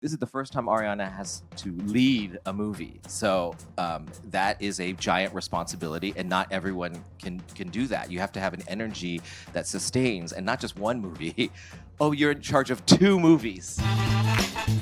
This is the first time Ariana has to lead a movie, so that is a giant responsibility, and not everyone can do that. You have to have an energy that sustains, and not just one movie. Oh, you're in charge of 2 movies. I'm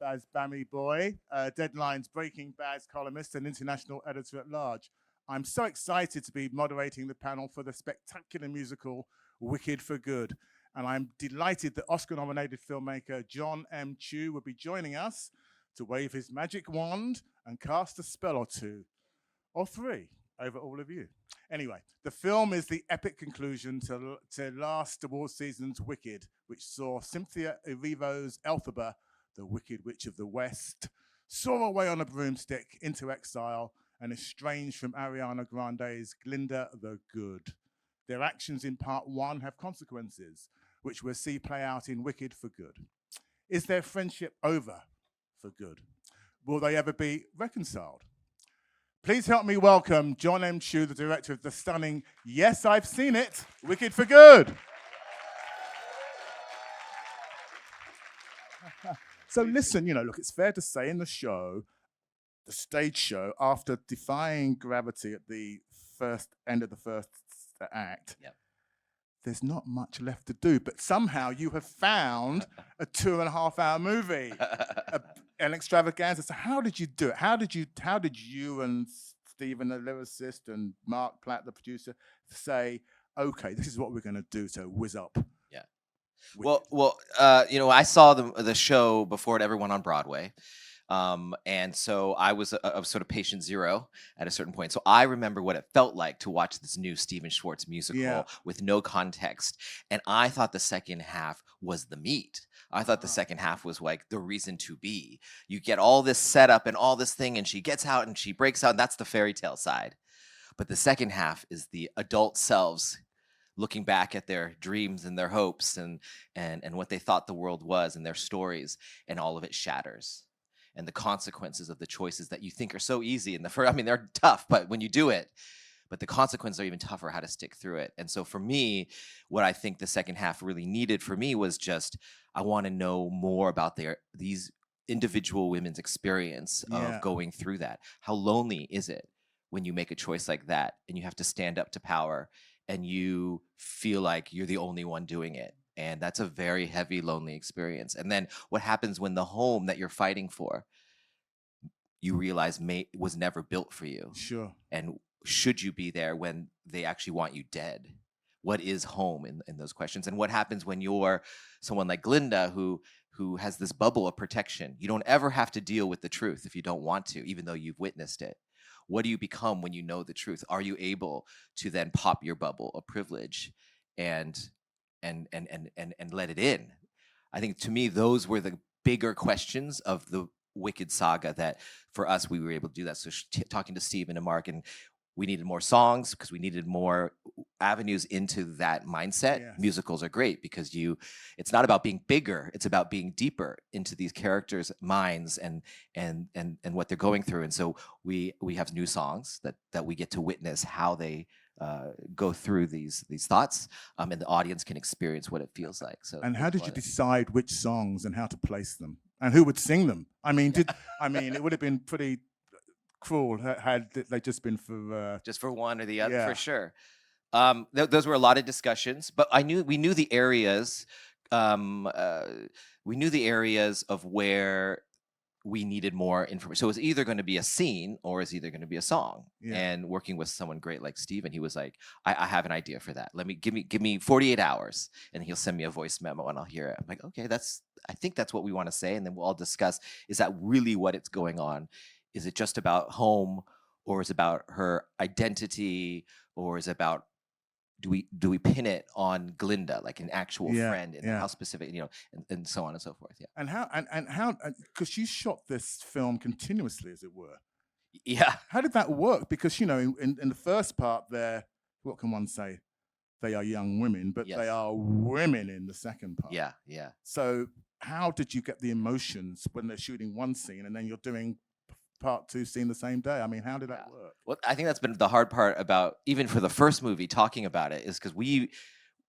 Baz Bammy Boy, Deadline's Breaking Bad's columnist and international editor at large. I'm so excited to be moderating the panel for the spectacular musical Wicked for Good. And I'm delighted that Oscar-nominated filmmaker Jon M will be joining us to wave his magic wand and cast a spell or 2, or 3, over all of you. Anyway, the film is the epic conclusion to last award season's Wicked, which saw Cynthia Erivo's Elphaba, the Wicked Witch of the West, soar away on a broomstick into exile and estranged from Ariana Grande's Glinda the Good. Their actions in part 1 have consequences, which we'll see play out in Wicked for Good. Is their friendship over for good? Will they ever be reconciled? Please help me welcome Jon M, the director of the stunning Yes, I've Seen It, Wicked for Good. So listen, look, it's fair to say in the show, the stage show, after defying gravity at the end of the first act, Yep. There's not much left to do, but somehow you have found a 2.5-hour movie, an extravaganza. So how did you do it? How did you and Stephen, the lyricist, and Mark Platt, the producer, say, okay, this is what we're going to do to whiz up? Yeah. Well, I saw the show before it ever went on Broadway. And so I was a sort of patient zero at a certain point. So I remember what it felt like to watch this new Stephen Schwartz musical with no context. And I thought the second half was the meat. I thought the second half was like the reason to be. You get all this setup and all this thing, and she gets out and she breaks out, and that's the fairy tale side. But the second half is the adult selves looking back at their dreams and their hopes and what they thought the world was and their stories, and all of it shatters. And the consequences of the choices that you think are so easy in the first, they're tough, but when you do it, but the consequences are even tougher, how to stick through it. And so for me, what I think the second half really needed for me was just, I want to know more about these individual women's experience of going through that. How lonely is it when you make a choice like that and you have to stand up to power and you feel like you're the only one doing it? And that's a very heavy, lonely experience. And then what happens when the home that you're fighting for, you realize was never built for you? Sure. And should you be there when they actually want you dead? What is home in those questions? And what happens when you're someone like Glinda who has this bubble of protection? You don't ever have to deal with the truth if you don't want to, even though you've witnessed it. What do you become when you know the truth? Are you able to then pop your bubble of privilege and let it in? I think to me, those were the bigger questions of the Wicked saga that for us, we were able to do that. So talking to Stephen and Mark, and we needed more songs because we needed more avenues into that mindset. Yes. Musicals are great because it's not about being bigger, it's about being deeper into these characters' minds and what they're going through. And so we have new songs that we get to witness how they go through these thoughts, and the audience can experience what it feels like. So, and how did you decide which songs and how to place them, and who would sing them? It would have been pretty cruel had they just been for just for one or the other, for sure. Those were a lot of discussions, but we knew the areas. We knew the areas of where we needed more information. So it was either going to be a scene or it's either going to be a song. Yeah. And working with someone great like Stephen, he was like, I have an idea for that. Give me 48 hours and he'll send me a voice memo and I'll hear it. I'm like, okay, I think that's what we want to say. And then we'll all discuss, is that really what it's going on? Is it just about home, or is it about her identity, or is it about, do we pin it on Glinda, like an actual friend, and how specific, and so on and so forth. Yeah. And how because you shot this film continuously, as it were. Yeah. How did that work? Because in the first part, what can one say? They are young women, but they are women in the second part. Yeah, yeah. So how did you get the emotions when they're shooting one scene and then you're doing part 2 scene the same day? How did that work? Well, I think that's been the hard part about, even for the first movie, talking about it, is because we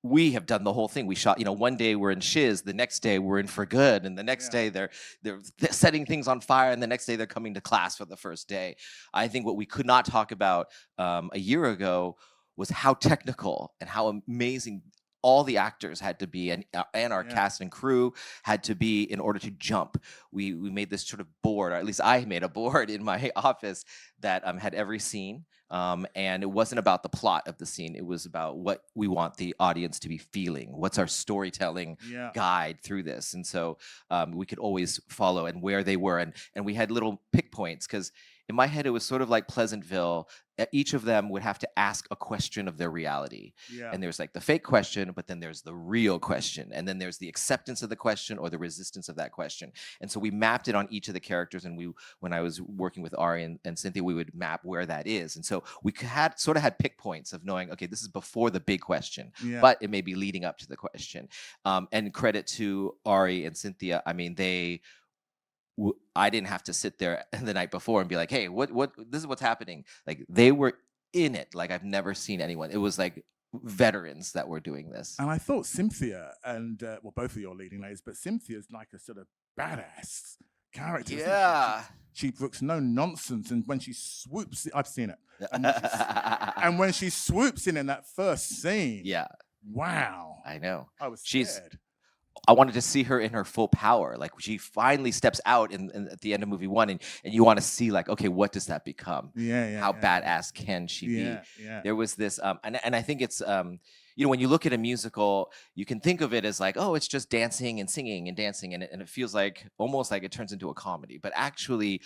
we have done the whole thing. We shot, one day we're in Shiz, the next day we're in For Good, and the next Yeah. day they're setting things on fire, and the next day they're coming to class for the first day. I think what we could not talk about a year ago was how technical and how amazing all the actors had to be, and our Yeah. cast and crew had to be in order to jump. We made this sort of board, or at least I made a board in my office that had every scene. And it wasn't about the plot of the scene. It was about what we want the audience to be feeling. What's our storytelling Yeah. guide through this? And so we could always follow and where they were. And we had little pick points, because in my head, it was sort of like Pleasantville. Each of them would have to ask a question of their reality. Yeah. And there's like the fake question, but then there's the real question. And then there's the acceptance of the question or the resistance of that question. And so we mapped it on each of the characters. And when I was working with Ari and Cynthia, we would map where that is. And so we had pick points of knowing, okay, this is before the big question, Yeah. but it may be leading up to the question. And credit to Ari and Cynthia. I mean, I didn't have to sit there the night before and be like, hey, what, this is what's happening. Like, they were in it. Like, I've never seen anyone. It was like veterans that were doing this. And I thought Cynthia and, well, both of your leading ladies, but Cynthia's like a sort of badass character. isn't she? Yeah. She looks no nonsense. And when she swoops, I've seen it. And when she swoops in that first scene, Yeah, wow. I know. I was She's- scared. I wanted to see her in her full power. Like, she finally steps out at the end of movie one, and you want to see, like, okay, what does that become? Yeah. How badass can she be? Yeah. There was this, and I think it's, when you look at a musical, you can think of it as like, oh, it's just dancing and singing and dancing, and it feels like almost like it turns into a comedy. But actually,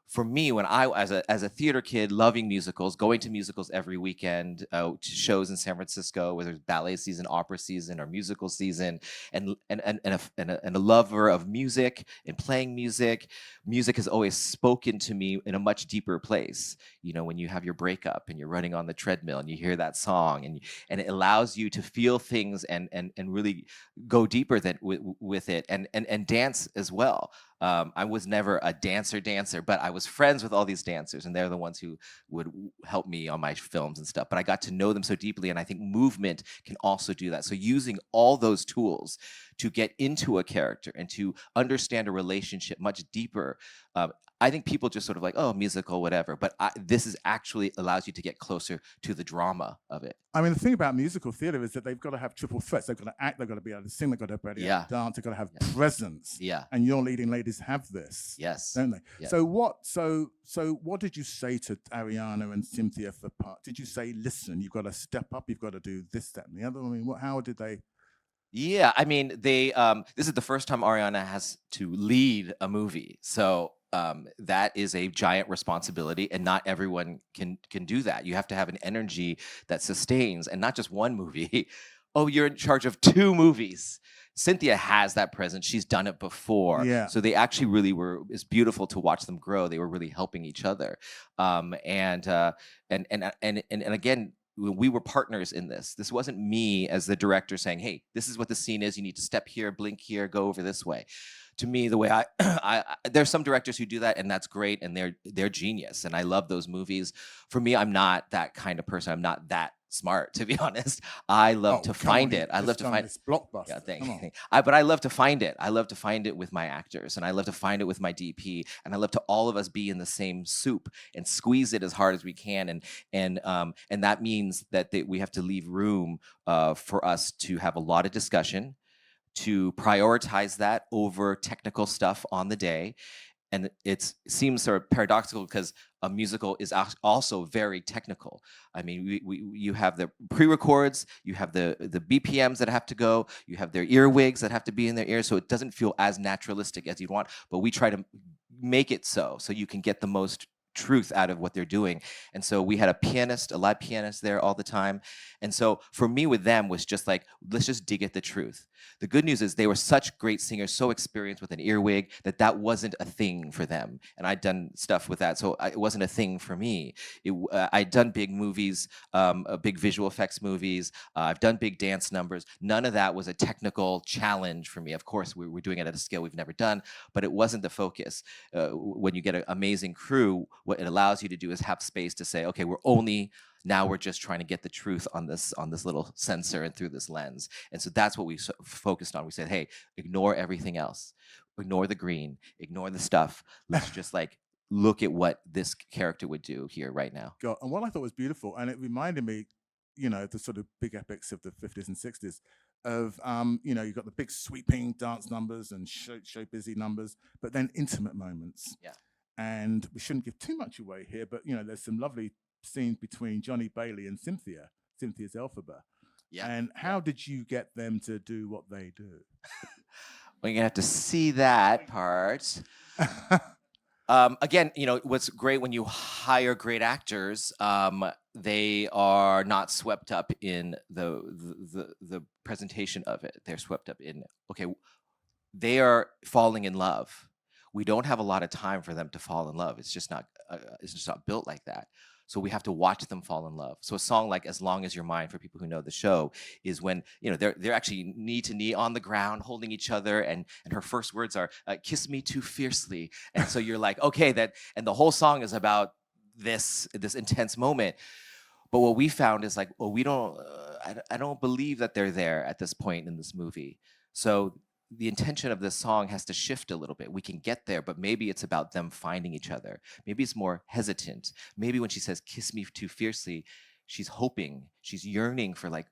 for me, when I, as a theater kid, loving musicals, going to musicals every weekend, to shows in San Francisco, whether it's ballet season, opera season, or musical season, and a lover of music and playing music, music has always spoken to me in a much deeper place. When you have your breakup and you're running on the treadmill and you hear that song, and it allows you to feel things and really go deeper with it, and dance as well. I was never a dancer, but I was friends with all these dancers, and they're the ones who would help me on my films and stuff. But I got to know them so deeply, and I think movement can also do that. So using all those tools to get into a character and to understand a relationship much deeper. I think people just sort of like, oh, musical, whatever. But this is actually allows you to get closer to the drama of it. I mean, the thing about musical theater is that they've got to have triple threats. They've got to act, they've got to be able to sing, they've got to be able to dance, they've got to have presence. Yeah. And your leading ladies have this. Yes. Don't they? Yeah. So what did you say to Ariana and Cynthia for part? Did you say, listen, you've got to step up, you've got to do this, that, and the other? I mean, how did they? Yeah, I mean, they this is the first time Ariana has to lead a movie. So that is a giant responsibility, and not everyone can do that. You have to have an energy that sustains, and not just one movie. Oh, you're in charge of 2 movies. Cynthia has that presence. She's done it before. Yeah. So they actually really were. It's beautiful to watch them grow. They were really helping each other. And again, we were partners in this. This wasn't me as the director saying, hey, this is what the scene is. You need to step here, blink here, go over this way. To me, the way there's some directors who do that, and that's great, and they're genius, and I love those movies. For me, I'm not that kind of person. I'm not that smart, to be honest. I love to find it. I love to find this blockbuster. Yeah, thank you. But I love to find it. I love to find it with my actors, and I love to find it with my DP, and I love to all of us be in the same soup and squeeze it as hard as we can. And that means that we have to leave room for us to have a lot of discussion, to prioritize that over technical stuff on the day. And it seems sort of paradoxical because a musical is also very technical. I mean, you have the pre-records, you have the BPMs that have to go, you have their earwigs that have to be in their ears, so it doesn't feel as naturalistic as you'd want. But we try to make it so you can get the most truth out of what they're doing. And so we had a live pianist there all the time. And so for me with them was just like, let's just dig at the truth. The good news is they were such great singers, so experienced with an earwig that wasn't a thing for them. And I'd done stuff with that, so it wasn't a thing for me. I'd done big movies, big visual effects movies. I've done big dance numbers. None of that was a technical challenge for me. Of course, we were doing it at a scale we've never done, but it wasn't the focus. When you get an amazing crew, what it allows you to do is have space to say, okay, we're just trying to get the truth on this little sensor and through this lens. And so that's what we focused on. We said, hey, ignore everything else, ignore the green, ignore the stuff. Let's just like look at what this character would do here right now. God, and what I thought was beautiful, and it reminded me, the sort of big epics of the 50s and 60s of, you've got the big sweeping dance numbers and show busy numbers, but then intimate moments. Yeah. And we shouldn't give too much away here, but, there's some lovely scenes between Johnny Bailey and Cynthia's Elphaba. Yeah. And how did you get them to do what they do? Well, you're gonna have to see that part. Again, what's great when you hire great actors, they are not swept up in the presentation of it. They're swept up in, okay, they are falling in love. We don't have a lot of time for them to fall in love. It's just not built like that. So we have to watch them fall in love. So a song like "As Long as You're Mine," for people who know the show, is when they're actually knee to knee on the ground, holding each other, and her first words are "Kiss me too fiercely," and so you're like, okay, and the whole song is about this intense moment. But what we found is like, well, I don't believe that they're there at this point in this movie. So the intention of this song has to shift a little bit. We can get there, but maybe it's about them finding each other. Maybe it's more hesitant. Maybe when she says, "Kiss me too fiercely," she's hoping, she's yearning for like,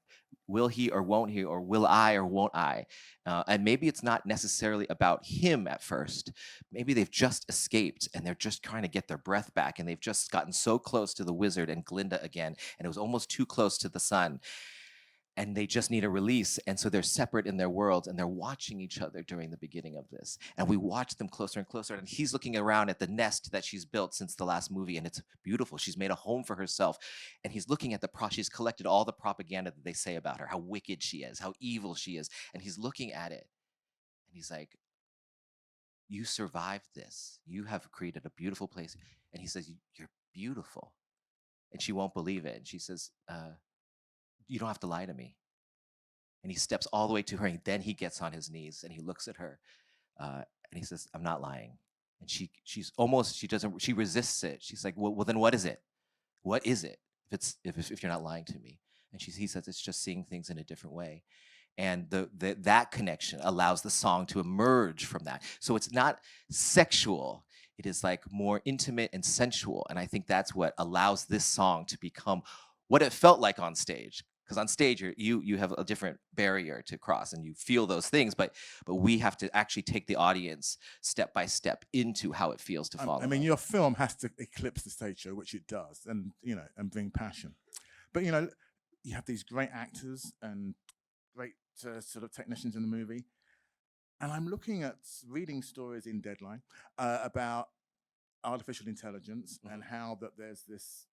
will he or won't he, or will I or won't I? And maybe it's not necessarily about him at first. Maybe they've just escaped and they're just trying to get their breath back, and they've just gotten so close to the wizard and Glinda again, and it was almost too close to the sun. And they just need a release. And so they're separate in their worlds, and they're watching each other during the beginning of this. And we watch them closer and closer. And he's looking around at the nest that she's built since the last movie, and it's beautiful. She's made a home for herself. And he's looking at she's collected all the propaganda that they say about her, how wicked she is, how evil she is. And he's looking at it, and he's like, you survived this. You have created a beautiful place. And he says, you're beautiful. And she won't believe it. And she says, you don't have to lie to me. And he steps all the way to her, and then he gets on his knees and he looks at her, and he says, I'm not lying. And she resists it. She's like, well, then what is it? What is it if you're not lying to me? And he says, it's just seeing things in a different way. And that connection allows the song to emerge from that. So it's not sexual. It is like more intimate and sensual. And I think that's what allows this song to become what it felt like on stage. Because on stage, you have a different barrier to cross, and you feel those things. But we have to actually take the audience step by step into how it feels to fall. I mean, your film has to eclipse the stage show, which it does, and and bring passion. But you have these great actors and great sort of technicians in the movie. And I'm looking at reading stories in Deadline about artificial intelligence and how that there's this,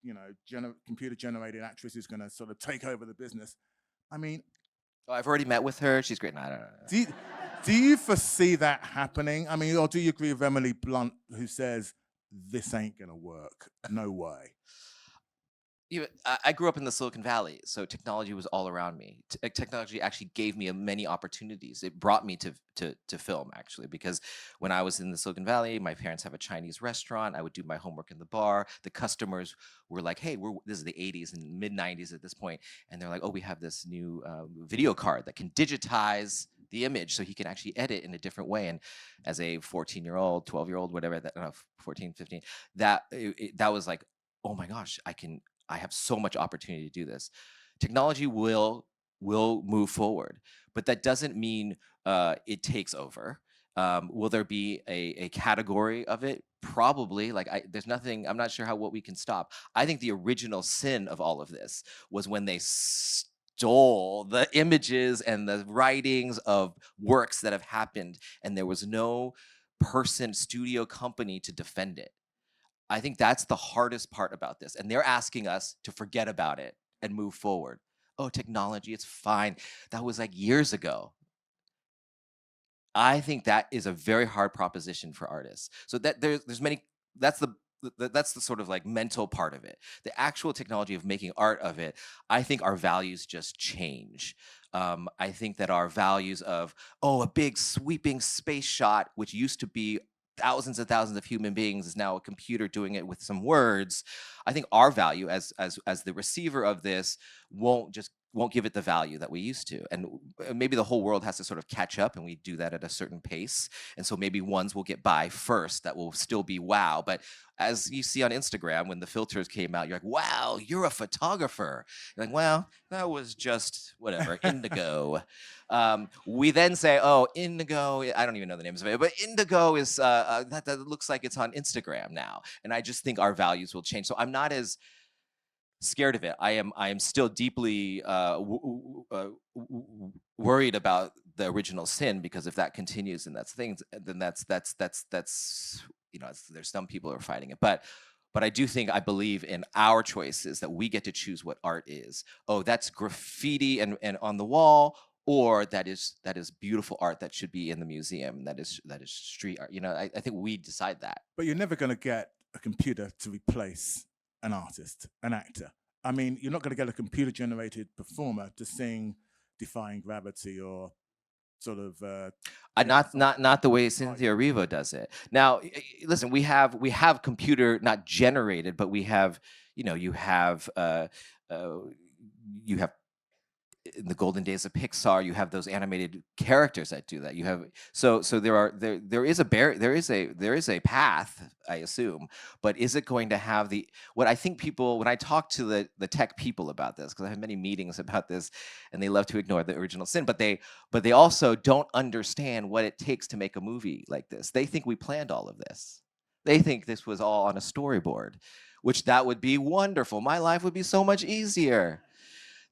computer-generated actress who's going to sort of take over the business. I mean, I've already met with her. She's great. No, I don't know. Do you foresee that happening? I mean, or do you agree with Emily Blunt, who says this ain't going to work? No way. I grew up in the Silicon Valley, so technology was all around me. Technology actually gave me many opportunities. It brought me to film, actually, because when I was in the Silicon Valley, my parents have a Chinese restaurant. I would do my homework in the bar. The customers were like, hey, this is the 80s and mid-90s at this point, and they're like, oh, we have this new video card that can digitize the image so he can actually edit in a different way. And as a 14-year-old, 12-year-old, whatever, 14, 15, that was like, oh my gosh, I have so much opportunity to do this. Technology will move forward, but that doesn't mean it takes over. Will there be a category of it? Probably. There's nothing. I'm not sure what we can stop. I think the original sin of all of this was when they stole the images and the writings of works that have happened, and there was no studio company to defend it. I think that's the hardest part about this. And they're asking us to forget about it and move forward. Oh, technology, it's fine. That was like years ago. I think that is a very hard proposition for artists. So that there's many, that's the sort of like mental part of it. The actual technology of making art of it, I think our values just change. I think that our values of, a big sweeping space shot, which used to be thousands and thousands of human beings is now a computer doing it with some words. I think our value as the receiver of this won't give it the value that we used to. And maybe the whole world has to sort of catch up, and we do that at a certain pace. And so maybe ones will get by first that will still be wow. But as you see on Instagram, when the filters came out, you're like, wow, you're a photographer. You're like, well, that was just whatever, indigo. We then say, oh, indigo, I don't even know the names of it, but indigo is, that looks like it's on Instagram now. And I just think our values will change. So I'm not as scared of it. I am still deeply worried about the original sin, because if that continues and that's things, then that's there's some people who are fighting it. But I I believe in our choices, that we get to choose what art is. Oh, that's graffiti and on the wall, or that is beautiful art that should be in the museum. That is street art. I think we decide that. But you're never going to get a computer to replace an artist, an actor. I mean, you're not going to get a computer-generated performer to sing "Defying Gravity" or sort of not the way Cynthia Erivo does it. Now, listen, we have computer not generated, but we have you have in the golden days of Pixar, you have those animated characters that do that. You have so there is a path, I assume, but is it going to have what I think people, when I talk to the tech people about this, because I have many meetings about this, and they love to ignore the original sin, but they also don't understand what it takes to make a movie like this. They think we planned all of this. They think this was all on a storyboard, which that would be wonderful. My life would be so much easier.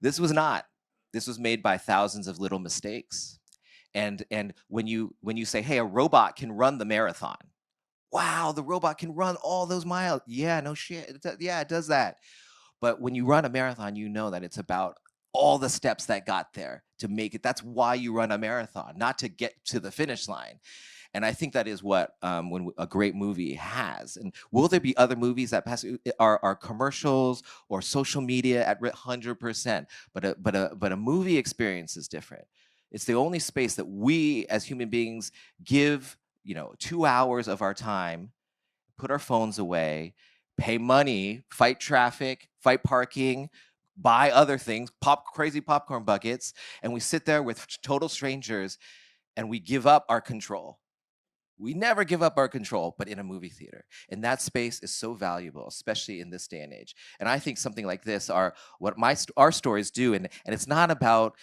This was not. This was made by thousands of little mistakes. And when you say, hey, a robot can run the marathon. Wow, the robot can run all those miles. Yeah, no shit. Yeah, it does that. But when you run a marathon, you know that it's about all the steps that got there to make it. That's why you run a marathon, not to get to the finish line. And I think that is what when a great movie has. And will there be other movies that pass are commercials or social media at 100%? But a movie experience is different. It's the only space that we as human beings give 2 hours of our time, put our phones away, pay money, fight traffic, fight parking, buy other things, pop crazy popcorn buckets, and we sit there with total strangers, and we give up our control. We never give up our control, but in a movie theater. And that space is so valuable, especially in this day and age. And I think something like this are what our stories do. And it's not about,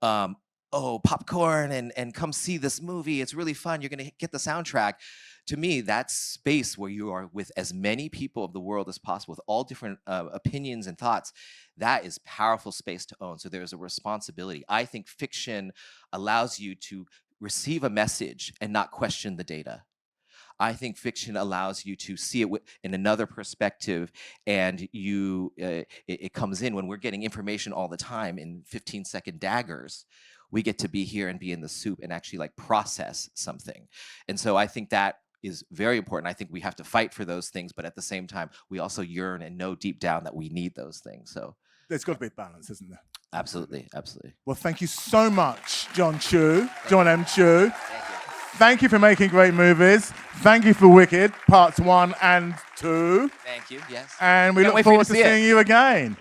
popcorn and come see this movie. It's really fun. You're going to get the soundtrack. To me, that space where you are with as many people of the world as possible, with all different opinions and thoughts, that is powerful space to own. So there's a responsibility. I think fiction allows you to receive a message and not question the data. I think fiction allows you to see it in another perspective, and it comes in when we're getting information all the time in 15-second daggers. We get to be here and be in the soup and actually process something. And so I think that is very important. I think we have to fight for those things, but at the same time, we also yearn and know deep down that we need those things. So there's got to be a balance, isn't there? Absolutely. Well, thank you so much, Jon M. Chu. Thank you for making great movies. Thank you for Wicked, parts 1 and 2. Thank you, yes. And we look forward to seeing you again.